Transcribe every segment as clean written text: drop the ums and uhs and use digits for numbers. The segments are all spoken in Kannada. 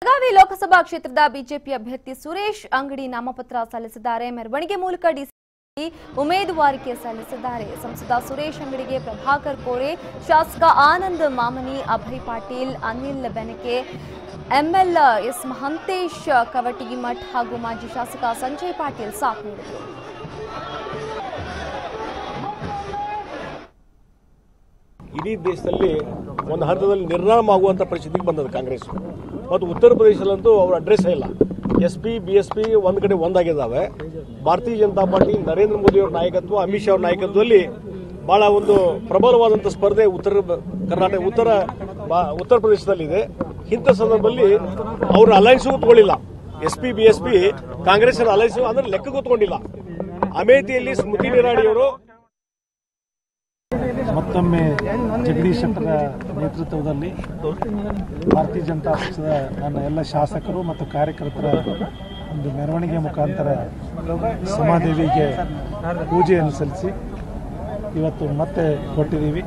ಬೆಳಗಾವಿ ಲೋಕಸಭಾ ಕ್ಷೇತ್ರದ ಬಿಜೆಪಿ ಅಭ್ಯರ್ಥಿ ಸುರೇಶ್ ಅಂಗಡಿ ನಾಮಪತ್ರ ಸಲ್ಲಿಸಿದ್ದಾರೆ. ಮೆರವಣಿಗೆ ಮೂಲಕ ಡಿಸಿ ಉಮೇದುವಾರಿಕೆ ಸಲ್ಲಿಸಿದ್ದಾರೆ. ಸಂಸದ ಸುರೇಶ್ ಅಂಗಡಿಗೆ ಪ್ರಭಾಕರ್ ಕೋರೆ, ಶಾಸಕ ಆನಂದ್ ಮಾಮನಿ, ಅಭಯ್ ಪಾಟೀಲ್, ಅನಿಲ್ ಬೆನಕೆ, ಎಂಎಲ್ ಎಸ್ ಮಹಂತೇಶ್ ಕವಟಗಿಮಠ್ ಹಾಗೂ ಮಾಜಿ ಶಾಸಕ ಸಂಜಯ್ ಪಾಟೀಲ್ ಸಾಥ್ ನೀಡಿದರು. ಇಡೀ ದೇಶದಲ್ಲಿ ಒಂದು ಹಂತದಲ್ಲಿ ನಿರ್ನಾಮ ಆಗುವಂಥ ಪರಿಸ್ಥಿತಿಗೆ ಬಂದದ್ದು ಕಾಂಗ್ರೆಸ್. ಮತ್ತು ಉತ್ತರ ಪ್ರದೇಶದಲ್ಲಂತೂ ಅವರ ಅಡ್ರೆಸ್ಸೇ ಇಲ್ಲ. SP BSP ಒಂದು ಕಡೆ ಒಂದಾಗಿದ್ದಾವೆ. ಭಾರತೀಯ ಜನತಾ ಪಾರ್ಟಿ ನರೇಂದ್ರ ಮೋದಿ ಅವರ ನಾಯಕತ್ವ, ಅಮಿತ್ ಶಾ ಅವರ ನಾಯಕತ್ವದಲ್ಲಿ ಬಹಳ ಒಂದು ಪ್ರಬಲವಾದಂಥ ಸ್ಪರ್ಧೆ ಉತ್ತರ ಪ್ರದೇಶದಲ್ಲಿದೆ. ಇಂಥ ಸಂದರ್ಭದಲ್ಲಿ ಅವ್ರ ಅಲೈನ್ಸ್ ತಗೊಳ್ಳಿಲ್ಲ. SP BSP ಕಾಂಗ್ರೆಸ್ ಅಲೈನ್ಸ್ ಅಂದ್ರೆ ಲೆಕ್ಕ ಕೂತ್ಕೊಂಡಿಲ್ಲ. ಅಮೇಥಿಯಲ್ಲಿ ಸ್ಮೃತಿ ಇರಾನಿಯವರು ಮತ್ತೊಮ್ಮೆ ಜಗದೀಶ್ ಶೆಟ್ಟರ ನೇತೃತ್ವದಲ್ಲಿ ಭಾರತೀಯ ಜನತಾ ಪಕ್ಷದ ನನ್ನ ಎಲ್ಲ ಶಾಸಕರು ಮತ್ತು ಕಾರ್ಯಕರ್ತರ ಒಂದು ಮೆರವಣಿಗೆ ಮುಖಾಂತರ ಸಮಾದೇವಿಗೆ ಪೂಜೆಯನ್ನು ಸಲ್ಲಿಸಿ ಇವತ್ತು ಮತ್ತೆ ಕೊಟ್ಟಿದ್ದೀವಿ.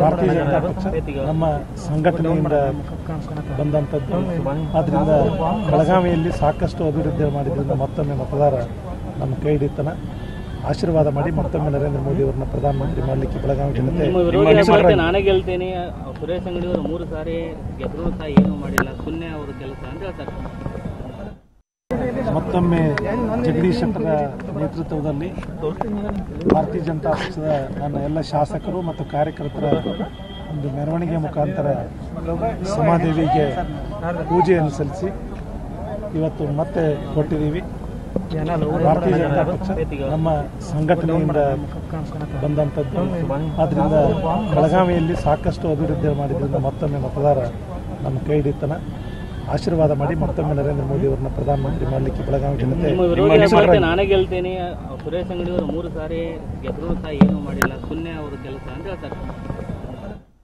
ಭಾರತೀಯ ಜನತಾ ಪಕ್ಷ ನಮ್ಮ ಸಂಘಟನೆಯಿಂದ ಬಂದಂಥದ್ದು. ಆದ್ದರಿಂದ ಬೆಳಗಾವಿಯಲ್ಲಿ ಸಾಕಷ್ಟು ಅಭಿವೃದ್ಧಿ ಮಾಡಿದ್ರಿಂದ ಮತ್ತೊಮ್ಮೆ ಮತದಾರ ನಮ್ಮ ಕೈ ಹಿಡಿತನ ಆಶೀರ್ವಾದ ಮಾಡಿ ಮತ್ತೊಮ್ಮೆ ನರೇಂದ್ರ ಮೋದಿ ಅವರನ್ನ ಪ್ರಧಾನಮಂತ್ರಿ ಮಾಡಲಿಕ್ಕೆ ಬೆಳಗಾವಿ ಜನತೆ ನಾನೇ ಗೆಲ್ತೇನೆ. ಸುರೇಶ್ ಅಂಗಡಿ ಅವರು 3 ಸಾರಿ ಗೆದ್ರು ಸಹ ಏನು ಮಾಡಿಲ್ಲ, ಶೂನ್ಯ ಅವರ ಕೆಲಸ ಅಂತ ಹೇಳ್ತಾರೆ. ಮತ್ತೊಮ್ಮೆ ಜಗದೀಶ್ ಶೆಟ್ಟರ ನೇತೃತ್ವದಲ್ಲಿ ಭಾರತೀಯ ಜನತಾ ಪಕ್ಷದ ನನ್ನ ಎಲ್ಲ ಶಾಸಕರು ಮತ್ತು ಕಾರ್ಯಕರ್ತರ ಒಂದು ಮೆರವಣಿಗೆ ಮುಖಾಂತರ ಸಮಾದೇವಿಗೆ ಪೂಜೆಯನ್ನು ಸಲ್ಲಿಸಿ ಇವತ್ತು ಮತ್ತೆ ಕೊಟ್ಟಿದ್ದೀವಿ. ಭಾರತೀಯ ಜನತಾ ಪಕ್ಷ ನಮ್ಮ ಸಂಘಟನೆಯಿಂದ ಬಂದಂಥದ್ದು. ಆದ್ದರಿಂದ ಬೆಳಗಾವಿಯಲ್ಲಿ ಸಾಕಷ್ಟು ಅಭಿವೃದ್ಧಿ ಮಾಡಿದ್ರಿಂದ ಮತ್ತೊಮ್ಮೆ ಮತದಾರ ನಮ್ಮ ಕೈ ಹಿಡಿತನ ಆಶೀರ್ವಾದ ಮಾಡಿ ಮತ್ತೊಮ್ಮೆ ನರೇಂದ್ರ ಮೋದಿ ಅವರನ್ನ ಪ್ರಧಾನಮಂತ್ರಿ ಮಾಡಲಿಕ್ಕೆ ಬೆಳಗಾವಿ ಜನತೆ ನಾನೇ ಗೆಲ್ತೇನೆ. ಸುರೇಶ್ ಅಂಗಡಿ ಅವರು 3 ಸಾರಿ ಗೆದ್ರು ಸಹ ಏನು ಮಾಡಿಲ್ಲ, ಶೂನ್ಯ ಅವರ ಕೆಲಸ ಅಂತ ಹೇಳ್ತಾರೆ.